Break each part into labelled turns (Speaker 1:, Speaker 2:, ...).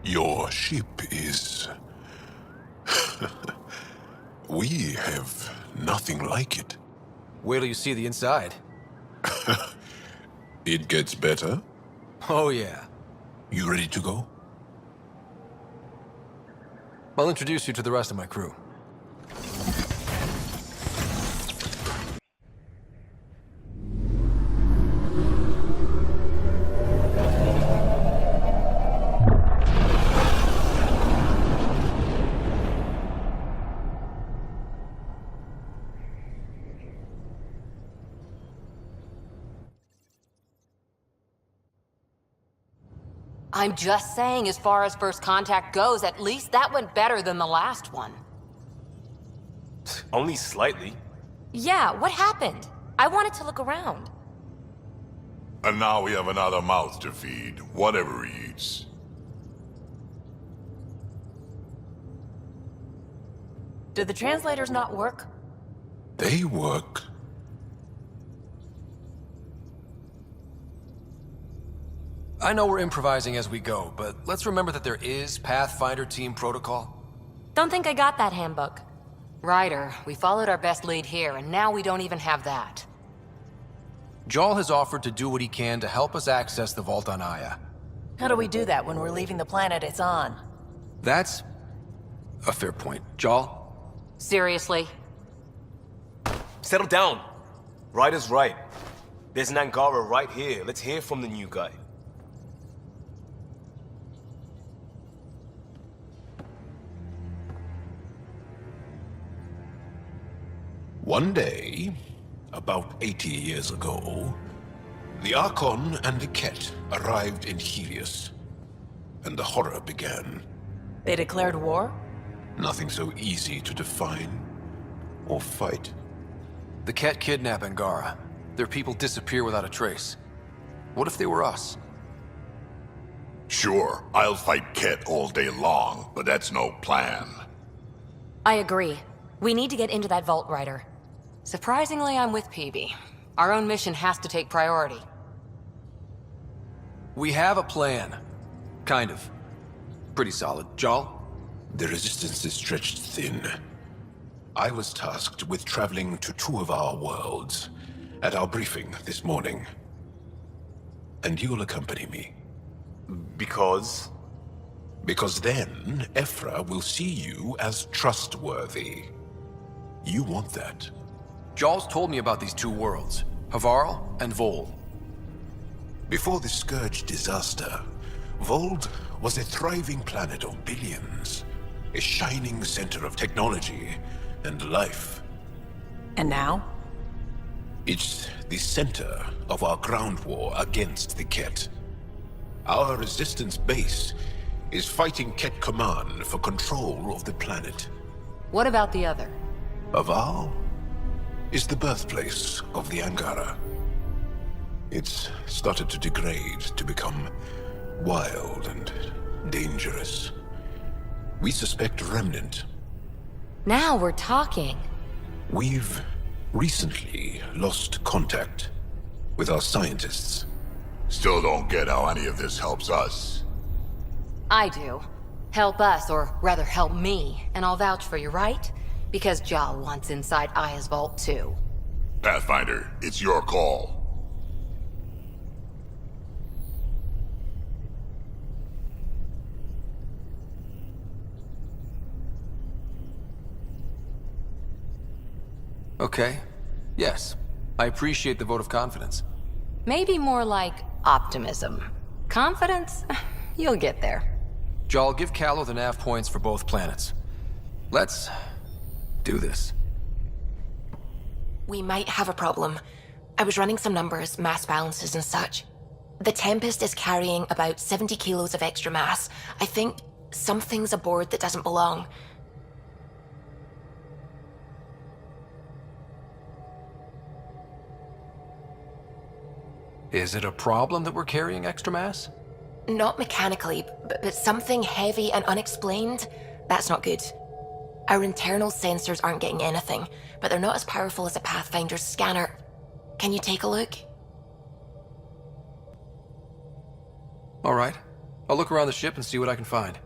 Speaker 1: Your ship is... We have nothing like it.
Speaker 2: Wait till you see the inside.
Speaker 1: It gets better.
Speaker 2: Oh yeah.
Speaker 1: You ready to go?
Speaker 2: I'll introduce you to the rest of my crew.
Speaker 3: I'm just saying, as far as first contact goes, at least that went better than the last one.
Speaker 4: Only slightly.
Speaker 3: Yeah, what happened? I wanted to look around.
Speaker 5: And now we have another mouth to feed, whatever he eats.
Speaker 3: Did the translators not work?
Speaker 1: They work.
Speaker 2: I know we're improvising as we go, but let's remember that there is Pathfinder team protocol.
Speaker 3: Don't think I got that handbook. Ryder, we followed our best lead here, and now we don't even have that.
Speaker 2: Jarl has offered to do what he can to help us access the vault on Aya.
Speaker 6: How do we do that when we're leaving the planet it's on?
Speaker 2: That's a fair point. Jarl?
Speaker 3: Seriously?
Speaker 4: Settle down. Ryder's right. There's an Angara right here. Let's hear from the new guy.
Speaker 1: One day, about 80 years ago, the Archon and the Ket arrived in Helios, and the horror began.
Speaker 6: They declared war?
Speaker 1: Nothing so easy to define or fight.
Speaker 2: The Ket kidnap Angara. Their people disappear without a trace. What if they were us?
Speaker 5: Sure, I'll fight Ket all day long, but that's no plan.
Speaker 3: I agree. We need to get into that vault, Ryder. Surprisingly, I'm with Peavy. Our own mission has to take priority.
Speaker 2: We have a plan. Kind of. Pretty solid. Jarl?
Speaker 1: The resistance is stretched thin. I was tasked with traveling to two of our worlds at our briefing this morning. And you'll accompany me.
Speaker 4: Because?
Speaker 1: Because then, Ephra will see you as trustworthy. You want that.
Speaker 2: Jarl's told me about these two worlds, Havarl and Vold.
Speaker 1: Before the Scourge disaster, Vold was a thriving planet of billions, a shining center of technology and life.
Speaker 6: And now?
Speaker 1: It's the center of our ground war against the Ket. Our resistance base is fighting Ket Command for control of the planet.
Speaker 3: What about the other?
Speaker 1: Havarl is the birthplace of the Angara. It's started to degrade, to become wild and dangerous. We suspect Remnant.
Speaker 3: Now we're talking.
Speaker 1: We've recently lost contact with our scientists.
Speaker 5: Still don't get how any of this helps us.
Speaker 3: I do. Help us, or rather help me, and I'll vouch for you, right? Because Jal wants inside Aya's vault too.
Speaker 5: Pathfinder, it's your call.
Speaker 2: Okay. Yes. I appreciate the vote of confidence.
Speaker 3: Maybe more like optimism. Confidence? You'll get there.
Speaker 2: Jarl, give Callow the nav points for both planets. Let's do this.
Speaker 7: We might have a problem. I was running some numbers, mass balances and such. The Tempest is carrying about 70 kilos of extra mass. I think something's aboard that doesn't belong.
Speaker 2: Is it a problem that we're carrying extra mass?
Speaker 7: Not mechanically, but something heavy and unexplained. That's not good. Our internal sensors aren't getting anything, but they're not as powerful as a Pathfinder's scanner. Can you take a look?
Speaker 2: All right. I'll I'll look around the ship and see what I can find.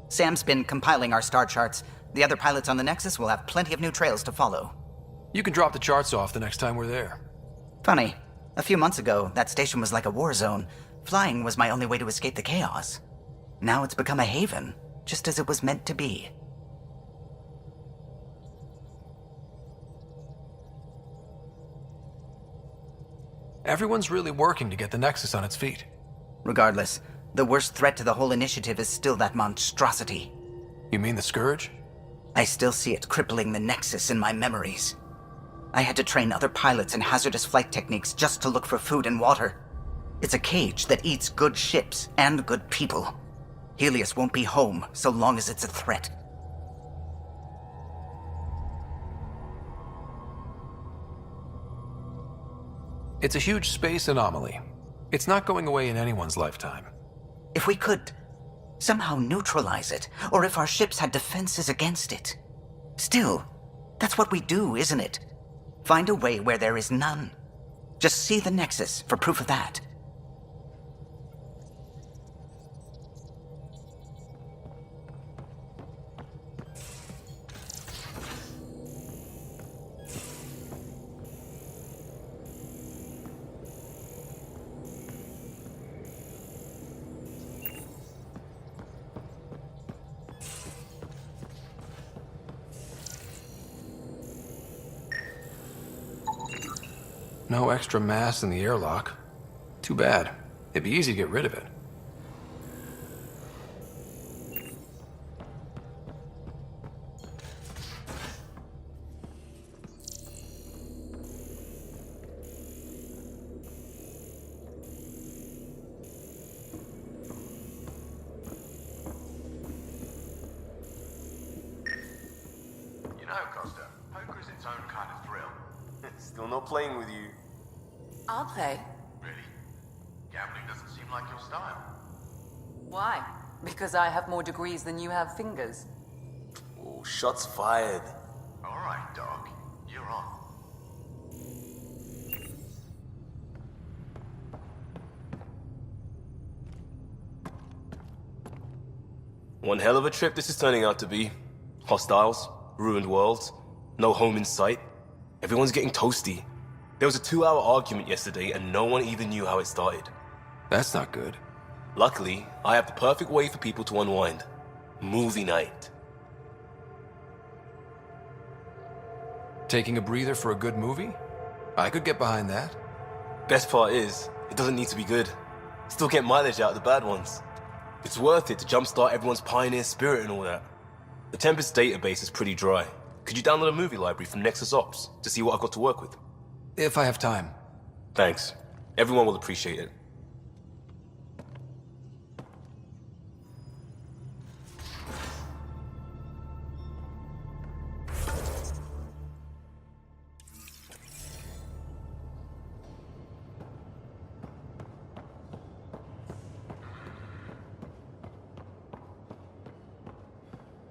Speaker 8: Sam's been compiling our star charts. The other pilots on the Nexus will have plenty of new trails to follow.
Speaker 2: You can drop the charts off the next time we're there.
Speaker 8: Funny. A few months ago, that station was like a war zone. Flying was my only way to escape the chaos. Now it's become a haven, just as it was meant to be.
Speaker 2: Everyone's really working to get the Nexus on its feet.
Speaker 8: Regardless, the worst threat to the whole initiative is still that monstrosity.
Speaker 2: You mean the Scourge?
Speaker 8: I still see it crippling the Nexus in my memories. I had to train other pilots in hazardous flight techniques just to look for food and water. It's a cage that eats good ships and good people. Helios won't be home so long as it's a threat.
Speaker 2: It's a huge space anomaly. It's not going away in anyone's lifetime.
Speaker 8: If we could somehow neutralize it, or if our ships had defenses against it. Still, that's what we do, isn't it? Find a way where there is none. Just see the Nexus for proof of that.
Speaker 2: No extra mass in the airlock. Too bad. It'd be easy to get rid of it.
Speaker 1: You know, Costa, poker is its own kind of thrill.
Speaker 4: Still not playing with you.
Speaker 6: I'll play.
Speaker 1: Really? Gambling doesn't seem like your style.
Speaker 6: Why? Because I have more degrees than you have fingers.
Speaker 4: Oh, shots fired.
Speaker 1: All right, dog. You're on.
Speaker 4: One hell of a trip this is turning out to be. Hostiles, ruined worlds, no home in sight. Everyone's getting toasty. There was a 2-hour argument yesterday and no one even knew how it started.
Speaker 2: That's not good.
Speaker 4: Luckily, I have the perfect way for people to unwind. Movie night.
Speaker 2: Taking a breather for a good movie? I could get behind that.
Speaker 4: Best part is, it doesn't need to be good. Still get mileage out of the bad ones. It's worth it to jumpstart everyone's pioneer spirit and all that. The Tempest database is pretty dry. Could you download a movie library from Nexus Ops to see what I've got to work with?
Speaker 2: If I have time.
Speaker 4: Thanks. Everyone will appreciate it.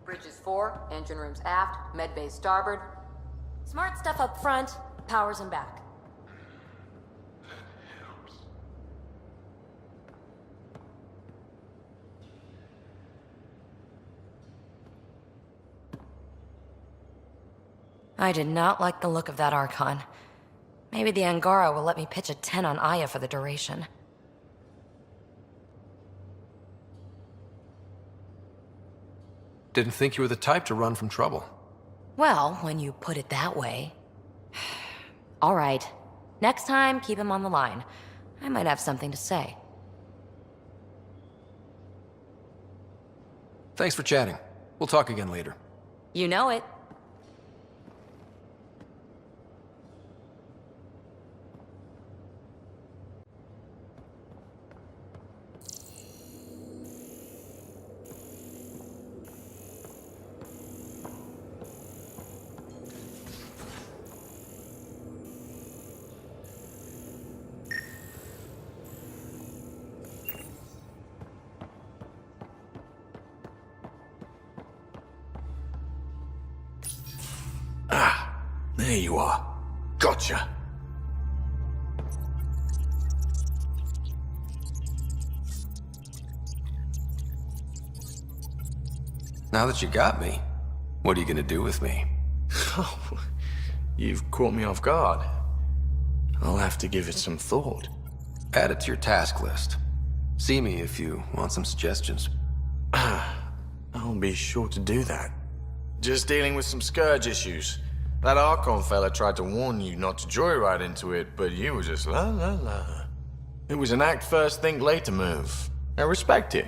Speaker 3: Bridges 4, engine rooms aft, med bay starboard. Smart stuff up front, powers in back. I did not like the look of that Archon. Maybe the Angara will let me pitch a 10 on Aya for the duration.
Speaker 2: Didn't think you were the type to run from trouble.
Speaker 3: Well, when you put it that way. All right. Next time, keep him on the line. I might have something to say.
Speaker 2: Thanks for chatting. We'll talk again later.
Speaker 3: You know it.
Speaker 9: There you are. Gotcha.
Speaker 2: Now that you got me, what are you gonna do with me?
Speaker 9: You've caught me off guard. I'll have to give it some thought.
Speaker 2: Add it to your task list. See me if you want some suggestions.
Speaker 9: I'll be sure to do that. Just dealing with some scourge issues. That Archon fella tried to warn you not to joyride into it, but you were just la la la. It was an act first, think later move. I respect it.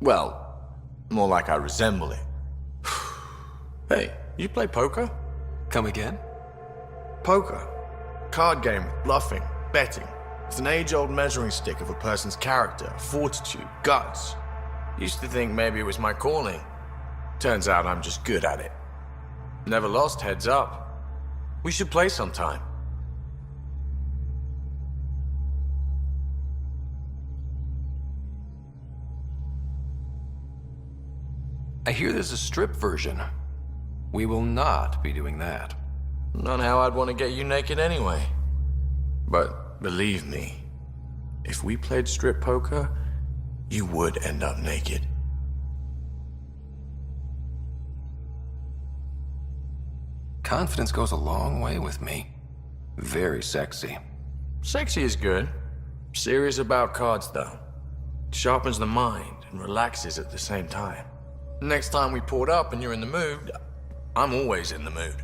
Speaker 9: Well, more like I resemble it. Hey, you play poker?
Speaker 2: Come again?
Speaker 9: Poker. Card game with bluffing, betting. It's an age-old measuring stick of a person's character, fortitude, guts. Used to think maybe it was my calling. Turns out I'm just good at it. Never lost heads up. We should play sometime.
Speaker 2: I hear there's a strip version. We will not be doing that.
Speaker 9: Not how I'd want to get you naked anyway. But believe me, if we played strip poker, you would end up naked.
Speaker 2: Confidence goes a long way with me. Very sexy.
Speaker 9: Sexy is good. Serious about cards, though. Sharpens the mind and relaxes at the same time. Next time we port up and you're in the mood, I'm always in the mood.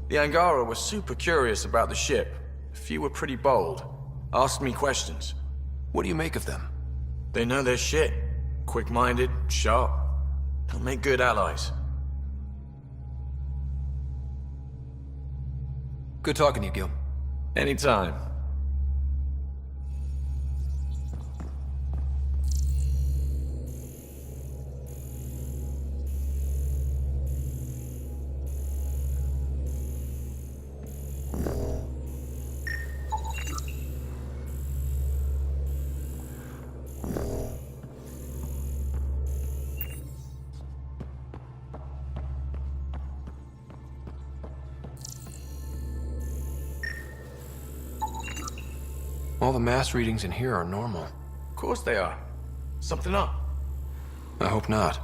Speaker 9: The Angara was super curious about the ship. A few were pretty bold. Asked me questions.
Speaker 2: What do you make of them?
Speaker 9: They know their shit. Quick-minded, sharp. They'll make good allies.
Speaker 2: Good talking to you, Gil.
Speaker 9: Anytime.
Speaker 2: All the mass readings in here are normal.
Speaker 9: Of course they are. Something up.
Speaker 2: I hope not.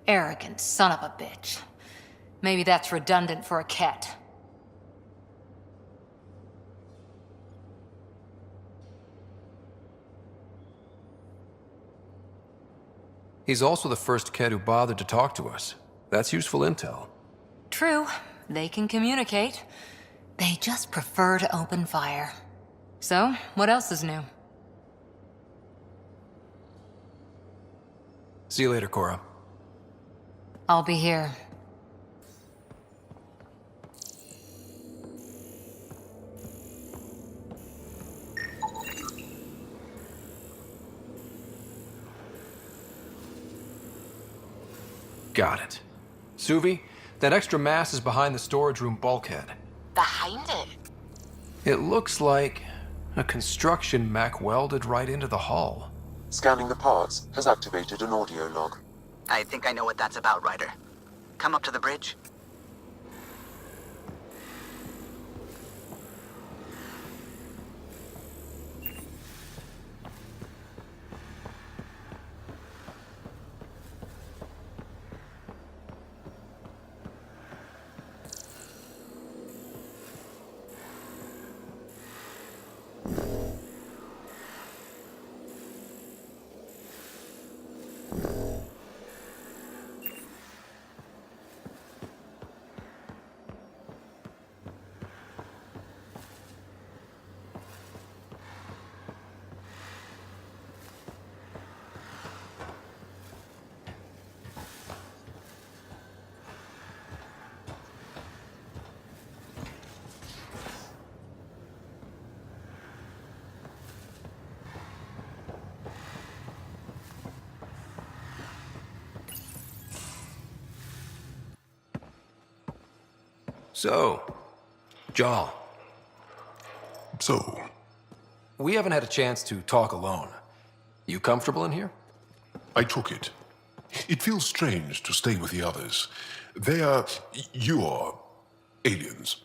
Speaker 3: Arrogant son of a bitch. Maybe that's redundant for a cat.
Speaker 2: He's also the first kid who bothered to talk to us. That's useful intel.
Speaker 3: True. They can communicate. They just prefer to open fire. So, what else is new?
Speaker 2: See you later, Cora.
Speaker 3: I'll be here.
Speaker 2: Got it. Suvi, that extra mass is behind the storage room bulkhead.
Speaker 7: Behind it?
Speaker 2: It looks like a construction mech welded right into the hull.
Speaker 10: Scanning the parts has activated an audio log.
Speaker 8: I think I know what that's about, Ryder. Come up to the bridge.
Speaker 2: So, Jarl,
Speaker 1: So,
Speaker 2: we haven't had a chance to talk alone. You comfortable in here?
Speaker 1: I took it. It feels strange to stay with the others. You're aliens.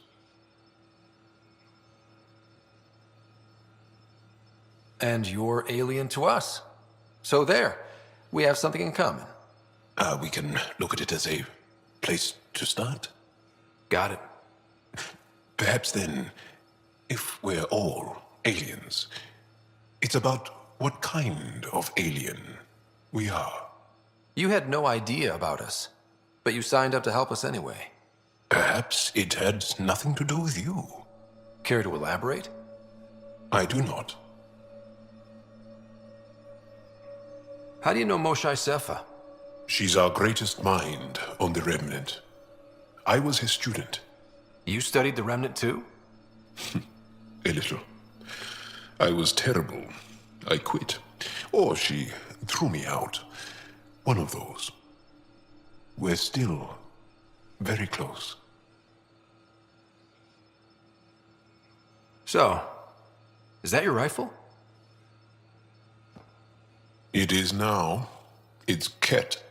Speaker 2: And you're alien to us. So there, we have something in common.
Speaker 1: We can look at it as a place to start.
Speaker 2: Got it.
Speaker 1: Perhaps then, if we're all aliens, it's about what kind of alien we are.
Speaker 2: You had no idea about us, but you signed up to help us anyway.
Speaker 1: Perhaps it had nothing to do with you.
Speaker 2: Care to elaborate?
Speaker 1: I do not.
Speaker 2: How do you know Moshae Sefa?
Speaker 1: She's our greatest mind on the Remnant. I was his student.
Speaker 2: You studied the Remnant too?
Speaker 1: A little. I was terrible. I quit. Or she threw me out. One of those. We're still very close.
Speaker 2: So, is that your rifle?
Speaker 1: It is now. It's Ket.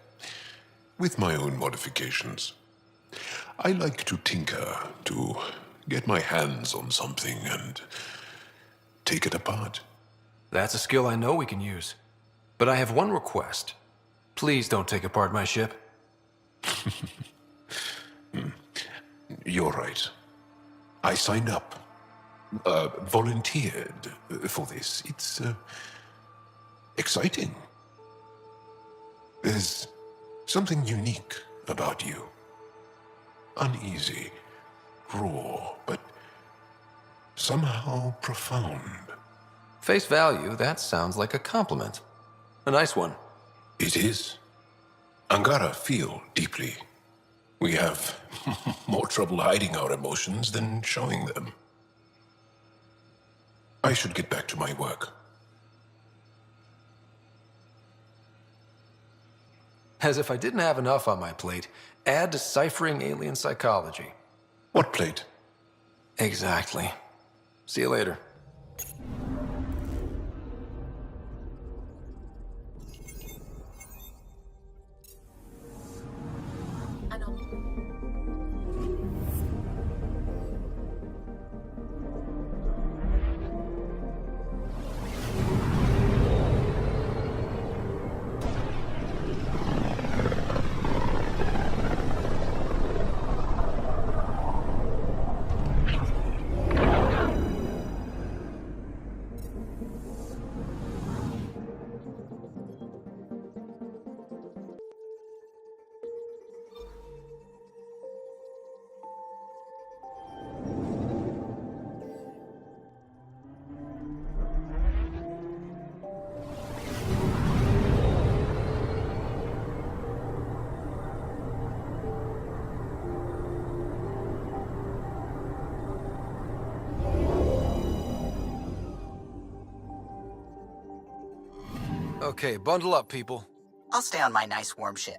Speaker 1: With my own modifications. I like to tinker, to get my hands on something and take it apart.
Speaker 2: That's a skill I know we can use. But I have one request. Please don't take apart my ship.
Speaker 1: You're right. I signed up. Volunteered for this. It's exciting. There's something unique about you. Uneasy, raw, but somehow profound.
Speaker 2: Face value, that sounds like a compliment. A nice one.
Speaker 1: It is. Angara feel deeply. We have more trouble hiding our emotions than showing them. I should get back to my work.
Speaker 2: As if I didn't have enough on my plate, add deciphering alien psychology.
Speaker 1: What plate?
Speaker 2: Exactly. See you later. Okay, bundle up, people.
Speaker 8: I'll stay on my nice warm ship.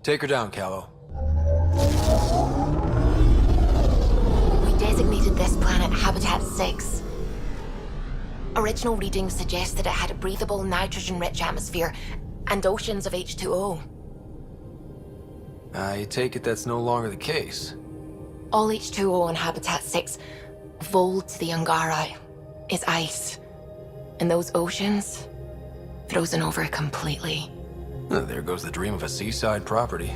Speaker 2: Take her down, Callow.
Speaker 7: We designated this planet Habitat 6. Original readings suggest that it had a breathable, nitrogen-rich atmosphere and oceans of H2O.
Speaker 2: I take it that's no longer the case.
Speaker 7: All H2O on Habitat 6, vold to the Angara, is ice. And those oceans, frozen over completely.
Speaker 2: There goes the dream of a seaside property.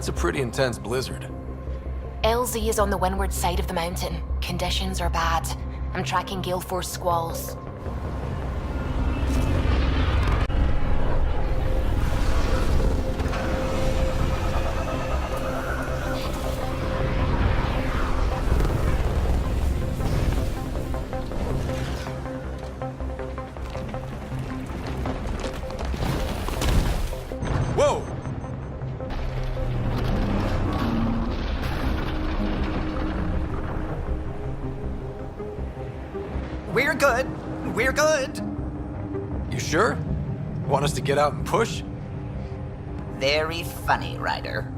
Speaker 2: That's a pretty intense blizzard.
Speaker 7: LZ is on the windward side of the mountain. Conditions are bad. I'm tracking gale force squalls.
Speaker 2: Whoa!
Speaker 8: We're good. We're good.
Speaker 2: You sure? Want us to get out and push?
Speaker 8: Very funny, Ryder.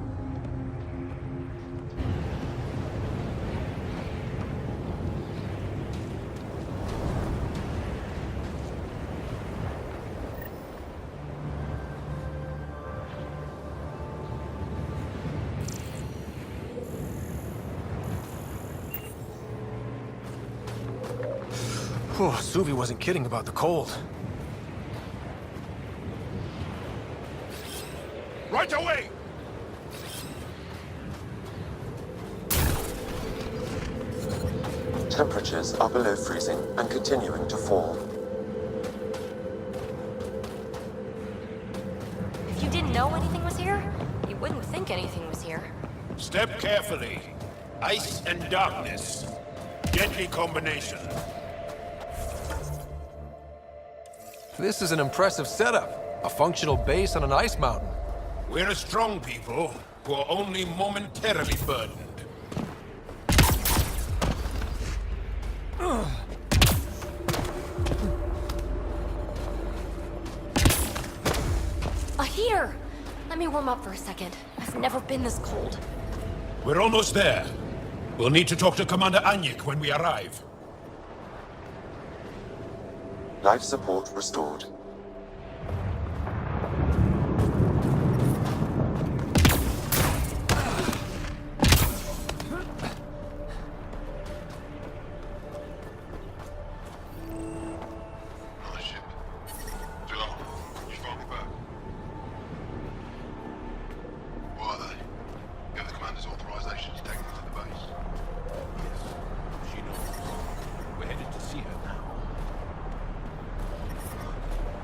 Speaker 2: Oh, Suvi wasn't kidding about the cold.
Speaker 5: Right away!
Speaker 10: Temperatures are below freezing and continuing to fall.
Speaker 3: If you didn't know anything was here, you wouldn't think anything was here.
Speaker 1: Step carefully. Ice and darkness. Deadly combination.
Speaker 2: This is an impressive setup. A functional base on an ice mountain.
Speaker 1: We're a strong people who are only momentarily burdened.
Speaker 3: A heater! Let me warm up for a second. I've never been this cold.
Speaker 1: We're almost there. We'll need to talk to Commander Anyik when we arrive.
Speaker 10: Life support restored.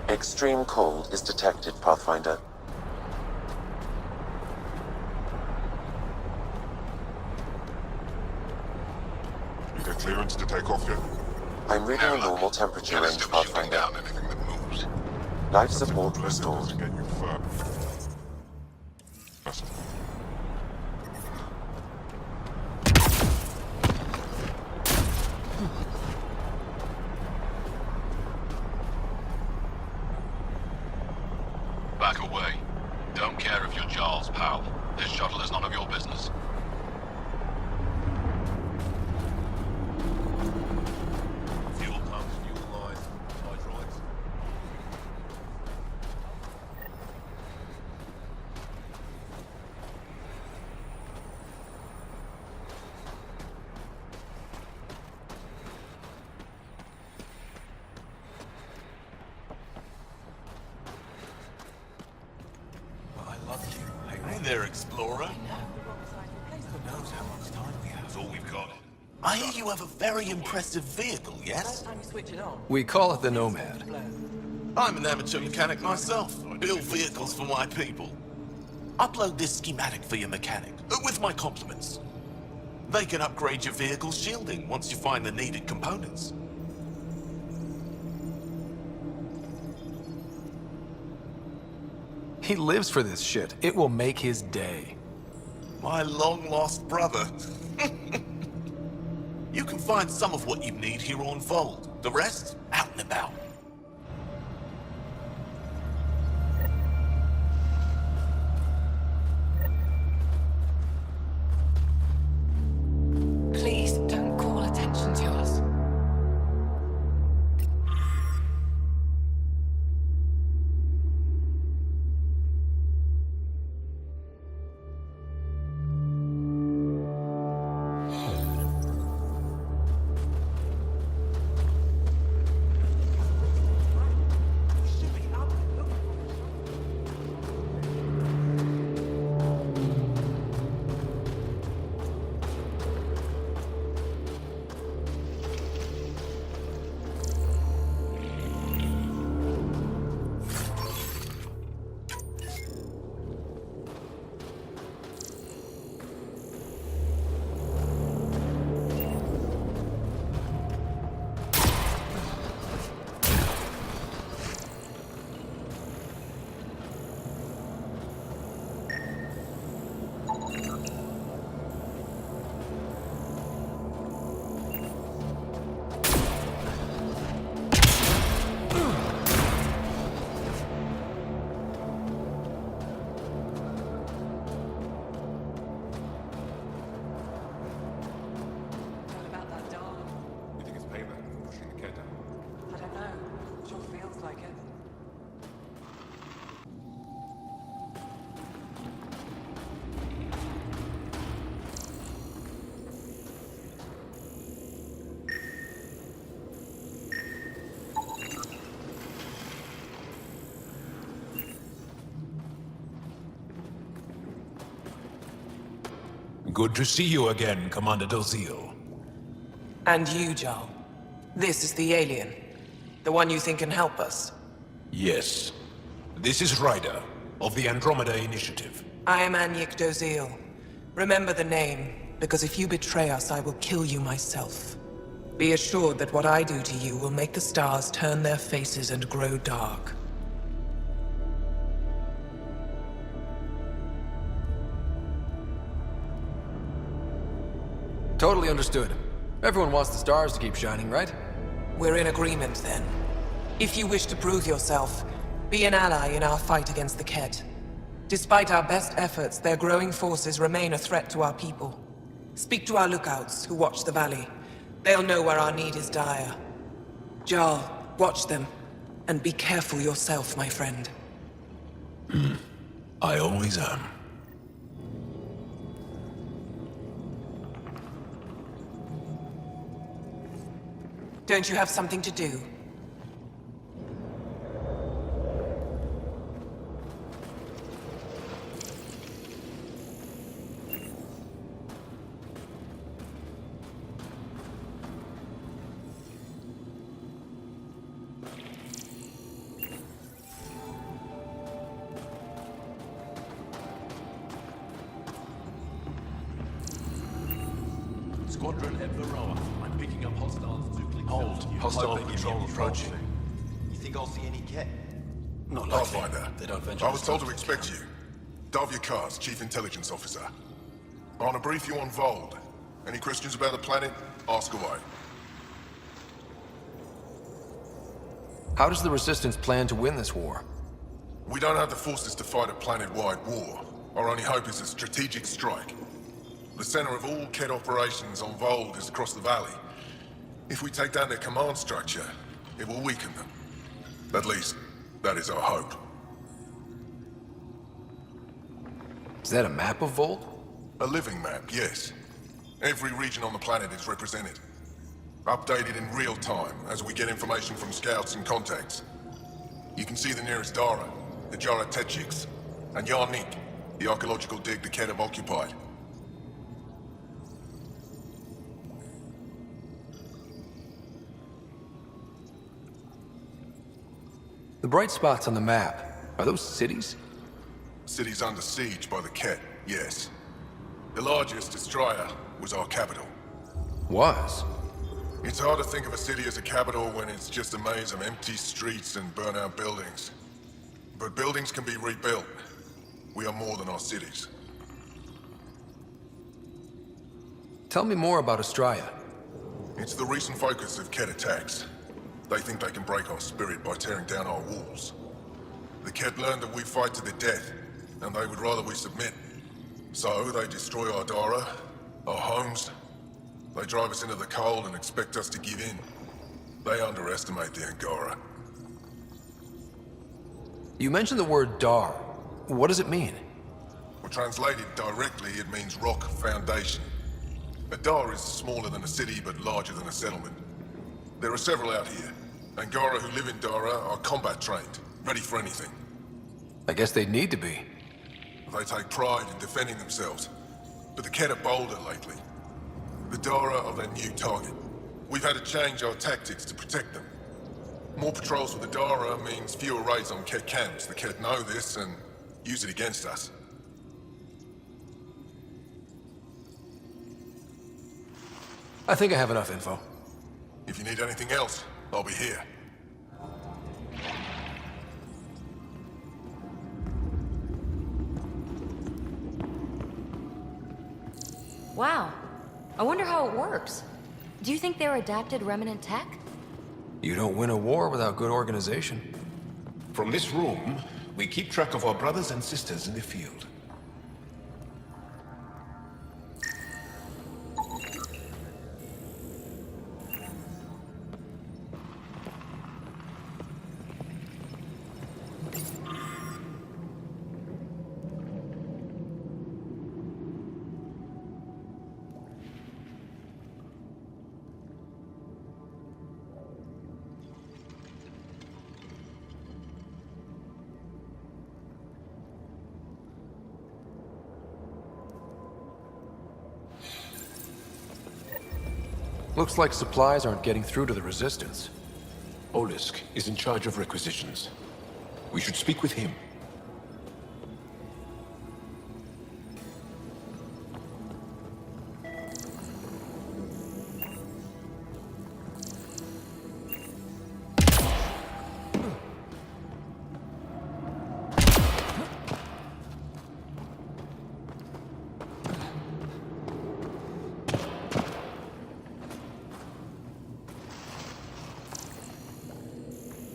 Speaker 10: Extreme cold is detected, Pathfinder.
Speaker 5: You get clearance to take off yet?
Speaker 10: I'm reading a normal temperature range, Pathfinder.
Speaker 5: Anything that moves.
Speaker 10: Life support restored.
Speaker 5: Get you first.
Speaker 11: Back away. Don't care if you're Giles, pal. This shuttle is none of your business. Fuel pumps, fuel lines, hydraulics.
Speaker 1: Hey there, Explorer. Who knows how much time we have?
Speaker 11: That's all we've got.
Speaker 1: I hear you have a very impressive vehicle, yes?
Speaker 2: We call it the Nomad.
Speaker 1: I'm an amateur mechanic myself. Build vehicles for my people. Upload this schematic for your mechanic, with my compliments. They can upgrade your vehicle's shielding once you find the needed components.
Speaker 2: He lives for this shit. It will make his day.
Speaker 1: My long-lost brother. You can find some of what you need here on Fold. The rest, out and about.
Speaker 7: Please don't call attention to us.
Speaker 1: Good to see you again, Commander Dozil.
Speaker 12: And you, Jarl. This is the alien. The one you think can help us.
Speaker 1: Yes. This is Ryder, of the Andromeda Initiative.
Speaker 12: I am Anyik Dozil. Remember the name, because if you betray us, I will kill you myself. Be assured that what I do to you will make the stars turn their faces and grow dark.
Speaker 2: Totally understood. Everyone wants the stars to keep shining, right?
Speaker 12: We're in agreement, then. If you wish to prove yourself, be an ally in our fight against the Ket. Despite our best efforts, their growing forces remain a threat to our people. Speak to our lookouts, who watch the valley. They'll know where our need is dire. Jarl, watch them. And be careful yourself, my friend.
Speaker 1: I always am.
Speaker 12: Don't you have something to do?
Speaker 11: Squadron at Varroa. I'm picking up hostiles.
Speaker 9: Hold. Hostile patrol approaching.
Speaker 11: You think I'll see any Ket?
Speaker 1: Not
Speaker 11: Pathfinder. They don't venture.
Speaker 13: I was told to expect you. Davia Kars, Chief Intelligence Officer. I want to brief you on Vold. Any questions about the planet? Ask away.
Speaker 2: How does the Resistance plan to win this war?
Speaker 13: We don't have the forces to fight a planet-wide war. Our only hope is a strategic strike. The center of all Ket operations on Vold is across the valley. If we take down their command structure, it will weaken them. At least, that is our hope.
Speaker 2: Is that a map of Volt?
Speaker 13: A living map, yes. Every region on the planet is represented. Updated in real time as we get information from scouts and contacts. You can see the nearest Dara, the Jara Tetchiks, and Yarnik, the archaeological dig the Ket have occupied.
Speaker 2: The bright spots on the map, are those cities?
Speaker 13: Cities under siege by the Ket, yes. The largest, Destroyer, was our capital.
Speaker 2: Was?
Speaker 13: It's hard to think of a city as a capital when it's just a maze of empty streets and burnt-out buildings. But buildings can be rebuilt. We are more than our cities.
Speaker 2: Tell me more about Astraea.
Speaker 13: It's the recent focus of Ket attacks. They think they can break our spirit by tearing down our walls. The Ket learned that we fight to the death, and they would rather we submit. So they destroy our Dara, our homes. They drive us into the cold and expect us to give in. They underestimate the Angara.
Speaker 2: You mentioned the word Dar. What does it mean?
Speaker 13: Well, translated directly, it means rock foundation. A Dar is smaller than a city, but larger than a settlement. There are several out here. Angara who live in Dara are combat trained, ready for anything.
Speaker 2: I guess they'd need to be.
Speaker 13: They take pride in defending themselves. But the Ket are bolder lately. The Dara are their new target. We've had to change our tactics to protect them. More patrols with the Dara means fewer raids on Ket camps. The Ket know this and use it against us.
Speaker 2: I think I have enough info.
Speaker 13: If you need anything else, I'll be here.
Speaker 3: Wow. I wonder how it works. Do you think they're adapted remnant tech?
Speaker 2: You don't win a war without good organization.
Speaker 1: From this room, we keep track of our brothers and sisters in the field.
Speaker 2: Looks like supplies aren't getting through to the Resistance.
Speaker 1: Olisk is in charge of requisitions. We should speak with him.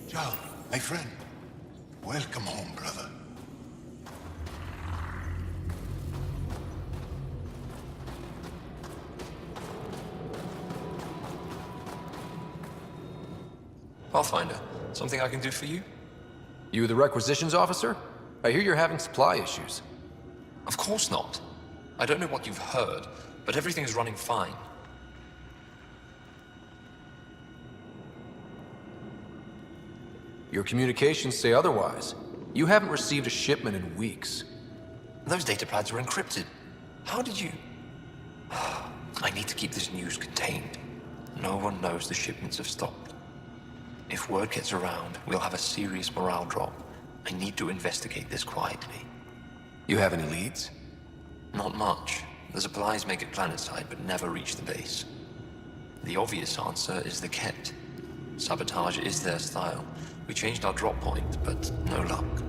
Speaker 13: Joe, my friend. Welcome home, brother.
Speaker 2: Pathfinder, something I can do for you? You the requisitions officer? I hear you're having supply issues.
Speaker 14: Of course not. I don't know what you've heard, but everything is running fine.
Speaker 2: Your communications say otherwise. You haven't received a shipment in weeks.
Speaker 14: Those data pads were encrypted. How did you... I need to keep this news contained. No one knows the shipments have stopped. If word gets around, we'll have a serious morale drop. I need to investigate this quietly.
Speaker 2: You have any leads?
Speaker 14: Not much. The supplies make it planetside, but never reach the base. The obvious answer is the Ket. Sabotage is their style. We changed our drop point, but no luck.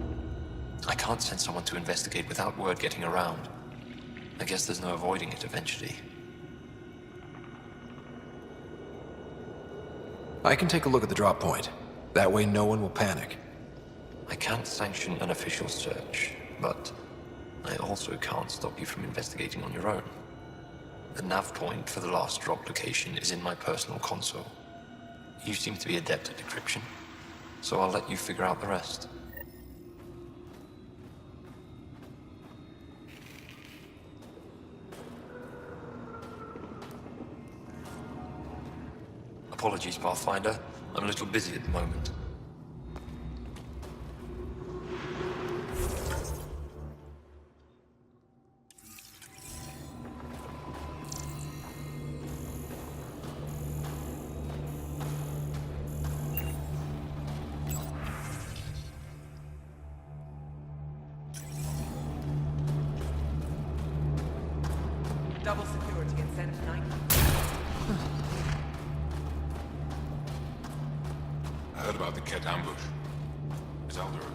Speaker 14: I can't send someone to investigate without word getting around. I guess there's no avoiding it eventually.
Speaker 2: I can take a look at the drop point. That way no one will panic.
Speaker 14: I can't sanction an official search, but I also can't stop you from investigating on your own. The nav point for the last drop location is in my personal console. You seem to be adept at decryption, so I'll let you figure out the rest. Apologies, Pathfinder. I'm a little busy at the moment.
Speaker 12: Double security and send 9.
Speaker 13: I heard about the Ket ambush. Is Alder okay?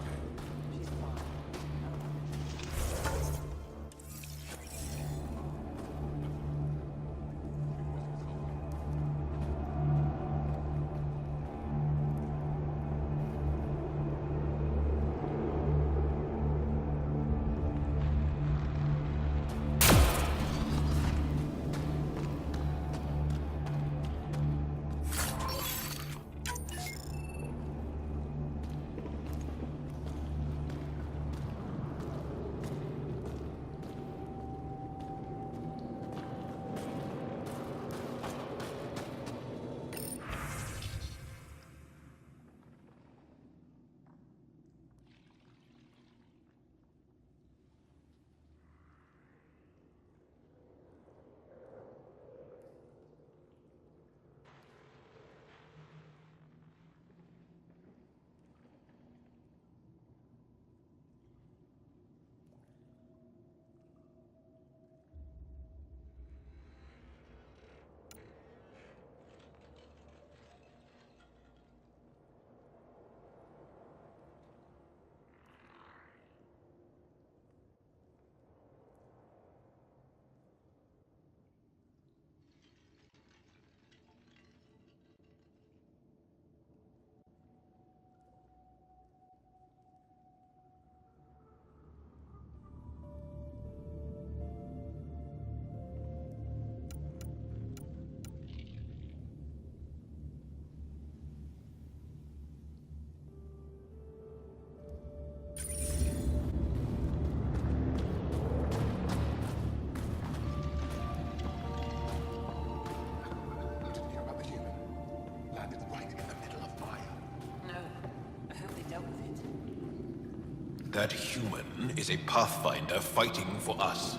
Speaker 1: That human is a Pathfinder fighting for us.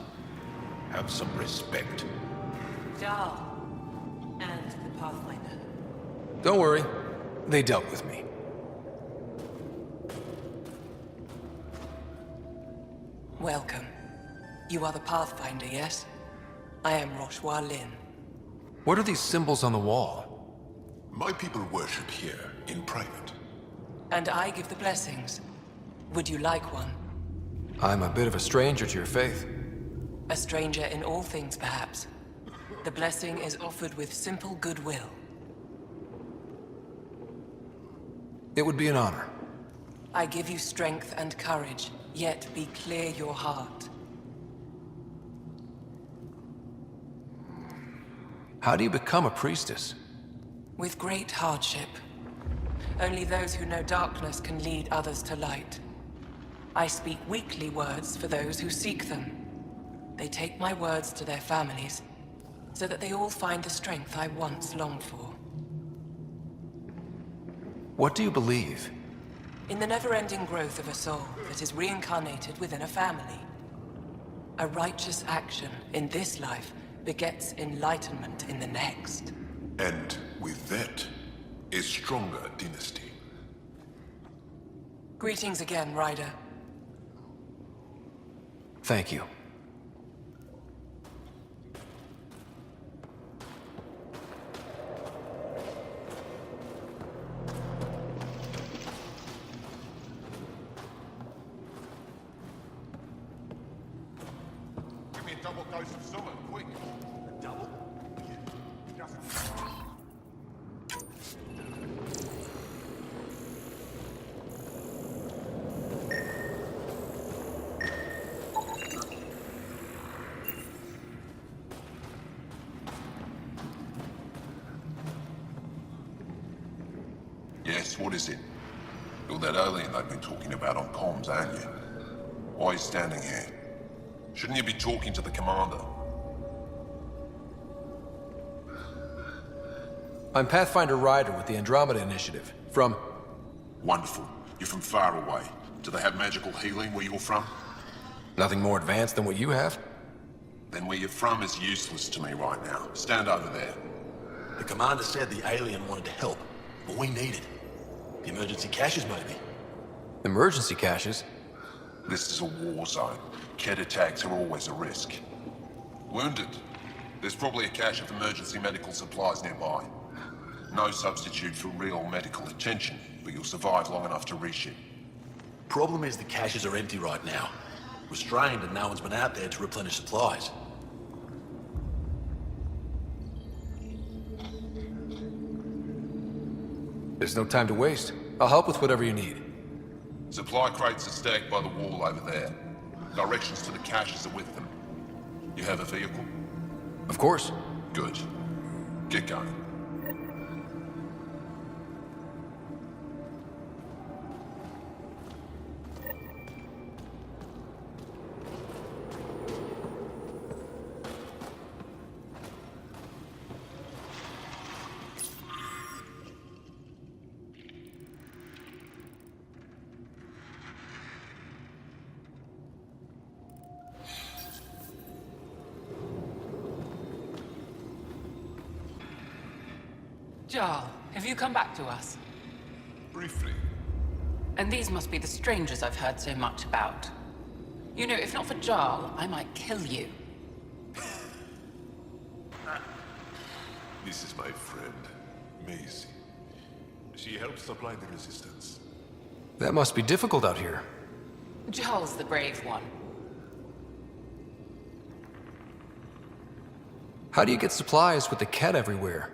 Speaker 1: Have some respect.
Speaker 6: Jarl. And the
Speaker 12: Pathfinder.
Speaker 2: Don't worry. They dealt with me.
Speaker 12: Welcome. You are the Pathfinder, yes? I am Roshua Lin.
Speaker 2: What are these symbols on the wall?
Speaker 13: My people worship here, in private.
Speaker 12: And I give the blessings. Would you like one?
Speaker 2: I'm a bit of a stranger to your faith.
Speaker 12: A stranger in all things, perhaps. The blessing is offered with simple goodwill.
Speaker 2: It would be an honor.
Speaker 12: I give you strength and courage, yet be clear your heart.
Speaker 2: How do you become a priestess?
Speaker 12: With great hardship. Only those who know darkness can lead others to light. I speak weekly words for those who seek them. They take my words to their families, so that they all find the strength I once longed for.
Speaker 2: What do you believe?
Speaker 12: In the never-ending growth of a soul that is reincarnated within a family. A righteous action in this life begets enlightenment in the next.
Speaker 13: And with that, a stronger dynasty.
Speaker 12: Greetings again, Ryder.
Speaker 2: Thank you.
Speaker 13: Give me a double dose of summon, quick. A double? Yes, what is it? You're that alien they've been talking about on comms, aren't you? Why are you standing here? Shouldn't you be talking to the commander?
Speaker 2: I'm Pathfinder Ryder with the Andromeda Initiative. From...
Speaker 13: Wonderful. You're from far away. Do they have magical healing where you're from?
Speaker 2: Nothing more advanced than what you have?
Speaker 13: Then where you're from is useless to me right now. Stand over there.
Speaker 15: The commander said the alien wanted to help, but we need it. The emergency caches, maybe.
Speaker 2: Emergency caches?
Speaker 13: This is a war zone. Kett attacks are always a risk. Wounded? There's probably a cache of emergency medical supplies nearby. No substitute for real medical attention, but you'll survive long enough to reship.
Speaker 15: Problem is the caches are empty right now. Restrained and no one's been out there to replenish supplies.
Speaker 2: There's no time to waste. I'll help with whatever you need.
Speaker 13: Supply crates are stacked by the wall over there. Directions to the caches are with them. You have a vehicle?
Speaker 2: Of course.
Speaker 13: Good. Get going.
Speaker 6: Jarl, have you come back to us?
Speaker 13: Briefly.
Speaker 6: And these must be the strangers I've heard so much about. You know, if not for Jarl, I might kill you.
Speaker 13: This is my friend, Maisie. She helps supply the resistance.
Speaker 2: That must be difficult out here.
Speaker 6: Jarl's the brave one.
Speaker 2: How do you get supplies with the Kett everywhere?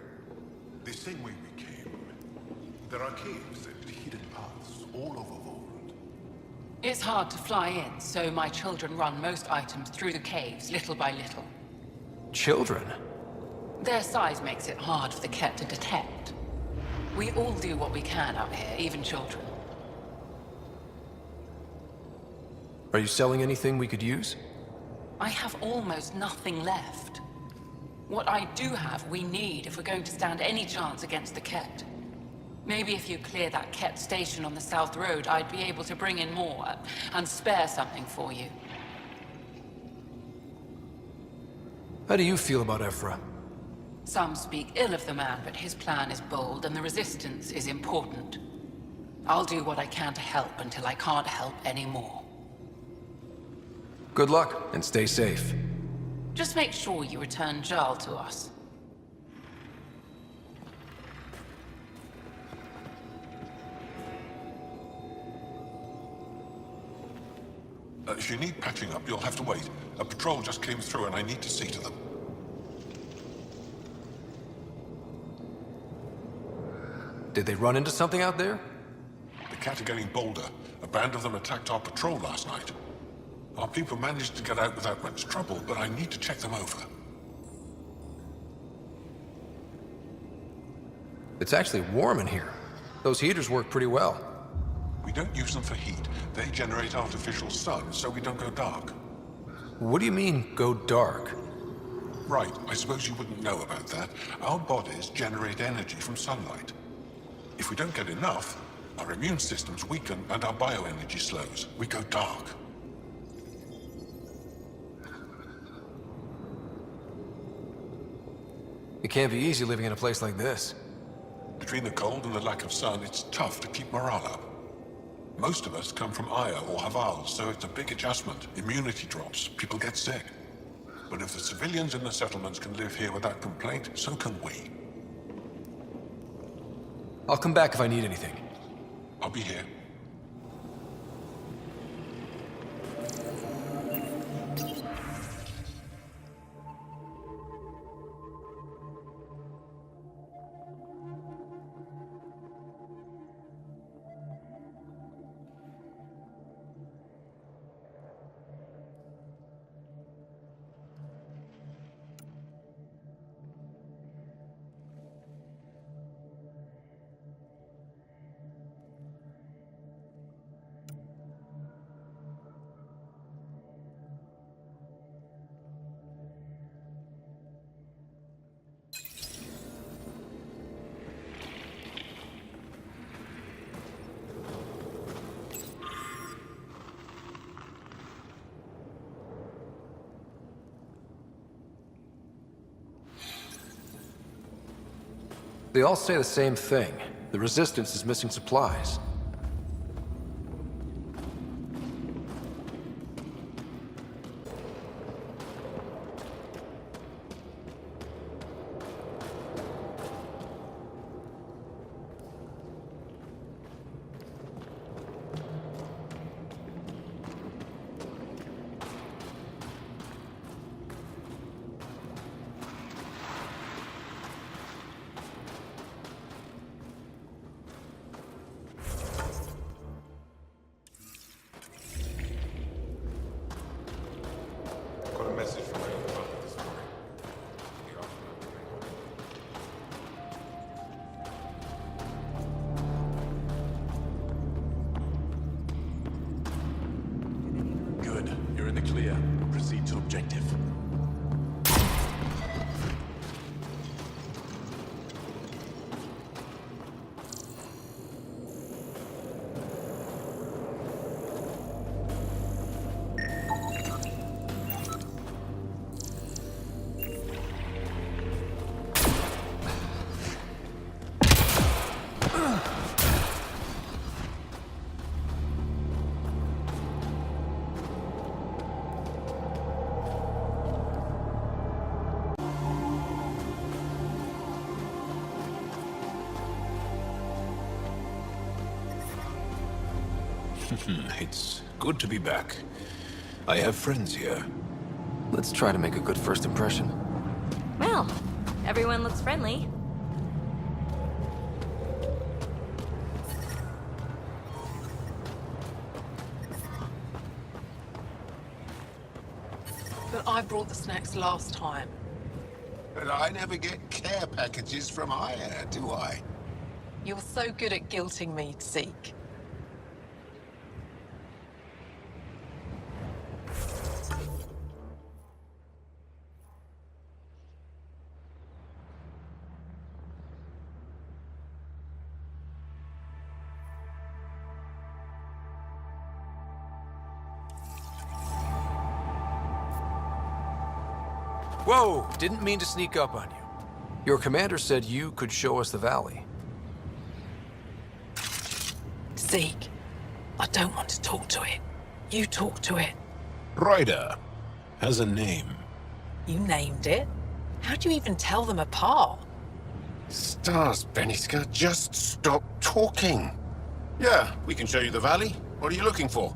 Speaker 13: The same way we came. There are caves and hidden paths all over Vold.
Speaker 6: It's hard to fly in, so my children run most items through the caves, little by little.
Speaker 2: Children?
Speaker 6: Their size makes it hard for the Kett to detect. We all do what we can out here, even children.
Speaker 2: Are you selling anything we could use?
Speaker 6: I have almost nothing left. What I do have, we need if we're going to stand any chance against the Kett. Maybe if you clear that Kett station on the South Road, I'd be able to bring in more and spare something for you.
Speaker 2: How do you feel about Ephra?
Speaker 6: Some speak ill of the man, but his plan is bold and the resistance is important. I'll do what I can to help until I can't help anymore.
Speaker 2: Good luck, and stay safe.
Speaker 6: Just make sure you return Jarl to us.
Speaker 13: If you need patching up, you'll have to wait. A patrol just came through and I need to see to them.
Speaker 2: Did they run into something out there?
Speaker 13: The Cat are getting bolder. A band of them attacked our patrol last night. Our people managed to get out without much trouble, but I need to check them over.
Speaker 2: It's actually warm in here. Those heaters work pretty well.
Speaker 13: We don't use them for heat. They generate artificial sun, so we don't go dark.
Speaker 2: What do you mean, go dark?
Speaker 13: Right, I suppose you wouldn't know about that. Our bodies generate energy from sunlight. If we don't get enough, our immune systems weaken and our bioenergy slows. We go dark.
Speaker 2: It can't be easy living in a place like this.
Speaker 13: Between the cold and the lack of sun, it's tough to keep morale up. Most of us come from Aya or Haval, so it's a big adjustment. Immunity drops, people get sick. But if the civilians in the settlements can live here without complaint, so can we.
Speaker 2: I'll come back if I need anything.
Speaker 13: I'll be here.
Speaker 2: They all say the same thing. The Resistance is missing supplies.
Speaker 15: Clear. Proceed to objective.
Speaker 1: It's good to be back. I have friends here.
Speaker 2: Let's try to make a good first impression.
Speaker 16: Well, everyone looks friendly.
Speaker 12: But I brought the snacks last time.
Speaker 1: But I never get care packages from Aya, do I?
Speaker 12: You're so good at guilting me, Zeke.
Speaker 2: Whoa! Didn't mean to sneak up on you. Your commander said you could show us the valley.
Speaker 12: Zeke, I don't want to talk to it. You talk to it.
Speaker 1: Ryder has a name.
Speaker 12: You named it? How do you even tell them apart?
Speaker 17: Stars, Beniska, just stop talking.
Speaker 1: Yeah, we can show you the valley. What are you looking for?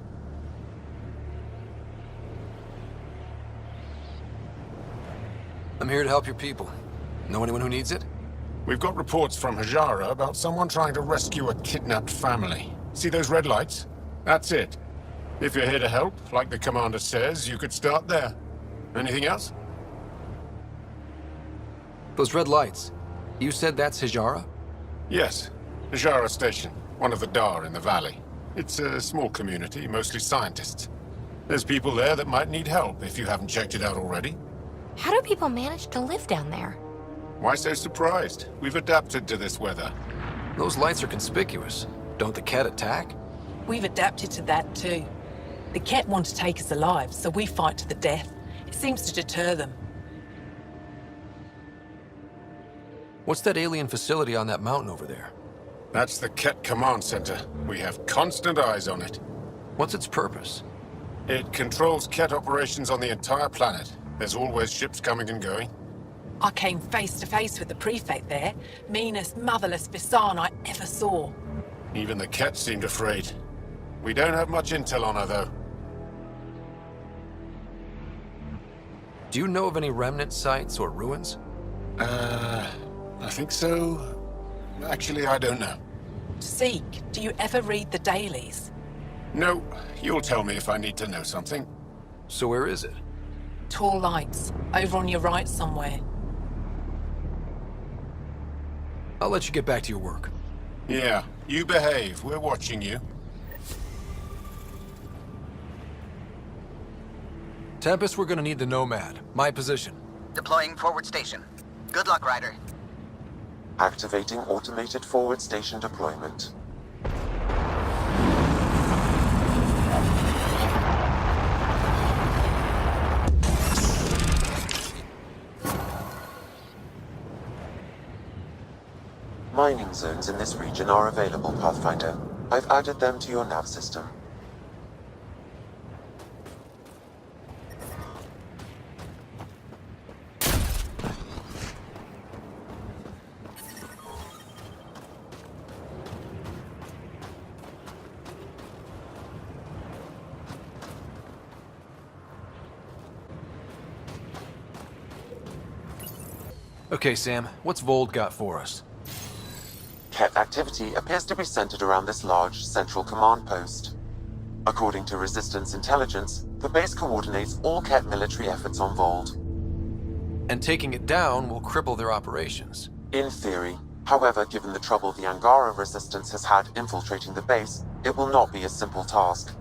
Speaker 2: I'm here to help your people. Know anyone who needs it?
Speaker 17: We've got reports from Hajara about someone trying to rescue a kidnapped family. See those red lights? That's it. If you're here to help, like the commander says, you could start there. Anything else?
Speaker 2: Those red lights. You said that's Hajara?
Speaker 17: Yes. Hajara Station, one of the Dar in the valley. It's a small community, mostly scientists. There's people there that might need help if you haven't checked it out already.
Speaker 3: How do people manage to live down there?
Speaker 17: Why so surprised? We've adapted to this weather.
Speaker 2: Those lights are conspicuous. Don't the Ket attack?
Speaker 12: We've adapted to that too. The Ket want to take us alive, so we fight to the death. It seems to deter them.
Speaker 2: What's that alien facility on that mountain over there?
Speaker 17: That's the Ket Command Center. We have constant eyes on it.
Speaker 2: What's its purpose?
Speaker 17: It controls Ket operations on the entire planet. There's always ships coming and going.
Speaker 12: I came face to face with the prefect there. Meanest, motherless Bisan I ever saw.
Speaker 17: Even the Ket seemed afraid. We don't have much intel on her, though.
Speaker 2: Do you know of any remnant sites or ruins?
Speaker 17: I think so. Actually, I don't know.
Speaker 12: Zeke, do you ever read the dailies?
Speaker 17: No, you'll tell me if I need to know something.
Speaker 2: So where is it?
Speaker 12: Tall lights, over on your right somewhere.
Speaker 2: I'll let you get back to your work.
Speaker 17: Yeah, you behave. We're watching you.
Speaker 2: Tempest, we're gonna need the Nomad. My position.
Speaker 8: Deploying forward station. Good luck, Ryder.
Speaker 10: Activating automated forward station deployment. Mining zones in this region are available, Pathfinder. I've added them to your nav system.
Speaker 2: Okay, Sam, what's Vold got for us?
Speaker 10: Ket activity appears to be centered around this large central command post. According to Resistance intelligence, the base coordinates all Ket military efforts on Vold.
Speaker 2: And taking it down will cripple their operations.
Speaker 10: In theory. However, given the trouble the Angara Resistance has had infiltrating the base, it will not be a simple task.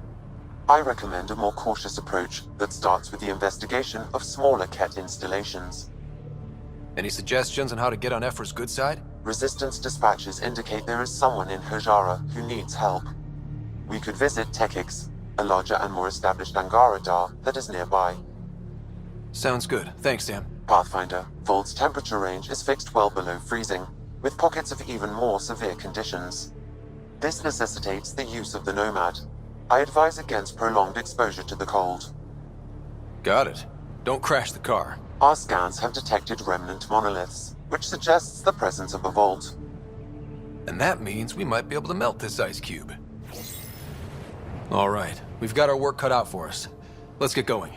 Speaker 10: I recommend a more cautious approach that starts with the investigation of smaller Ket installations.
Speaker 2: Any suggestions on how to get on Ephra's good side?
Speaker 10: Resistance dispatches indicate there is someone in Hajara who needs help. We could visit Tekix, a larger and more established Angara Dar that is nearby.
Speaker 2: Sounds good. Thanks, Sam.
Speaker 10: Pathfinder, Vold's temperature range is fixed well below freezing, with pockets of even more severe conditions. This necessitates the use of the Nomad. I advise against prolonged exposure to the cold.
Speaker 2: Got it. Don't crash the car.
Speaker 10: Our scans have detected remnant monoliths, which suggests the presence of a vault.
Speaker 2: And that means we might be able to melt this ice cube. All right, we've got our work cut out for us. Let's get going.